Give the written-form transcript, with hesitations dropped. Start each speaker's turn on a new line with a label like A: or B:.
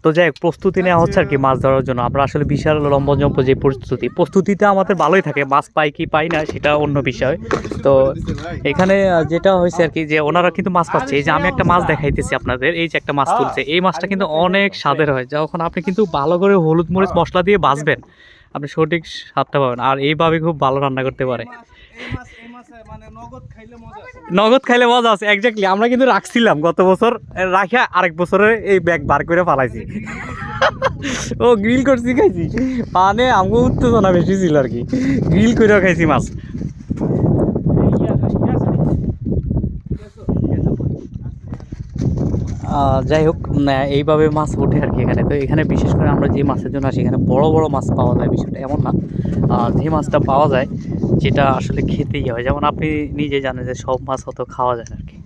A: তো যাই হোক, প্রস্তুতি নেওয়া হচ্ছে আর কি মাছ ধরার জন্য। আমরা আসলে বিশাল লম্বা যে প্রস্তুতিতে আমাদের ভালোই থাকে, মাছ পাই কি পাই না সেটা অন্য বিষয়। তো এখানে যেটা হয়েছে আর কি, যে ওনারা কিন্তু মাছ পাচ্ছে। এই যে আমি একটা মাছ দেখাইতেছি আপনাদের, এই যে একটা মাছ তুলছে, এই মাছটা কিন্তু অনেক স্বাদের হয়, যখন আপনি কিন্তু ভালো করে হলুদ মরিচ মশলা দিয়ে ভাজবেন আপনি সঠিক স্বাদটা পাবেন। আর এইভাবে খুব ভালো রান্না করতে পারে। নগদ খাইলে মজা আছে, এক্স্যাক্টলি। আমরা কিন্তু রাখছিলাম গত বছর, রাখা আরেক বছরে এই ব্যাগ বার করে ফালাইছি। ও গ্রিল করছি, খাইছি, মানে আমাকে উত্তেজনা বেশি ছিল আর কি, গ্রিল করেও খাইছি মাছ। যাই হোক, এইভাবে মাছ ওঠে আর কি এখানে। তো এখানে বিশেষ করে আমরা যে মাছের জন্য আসি, এখানে বড় বড় মাছ পাওয়া যায়, বিষয়টা এমন না। যে মাছটা পাওয়া যায় যেটা আসলে খেতেই হয়, যেমন আপনি নিজে জানেন যে সব মাছ অত খাওয়া যায় না আর কি।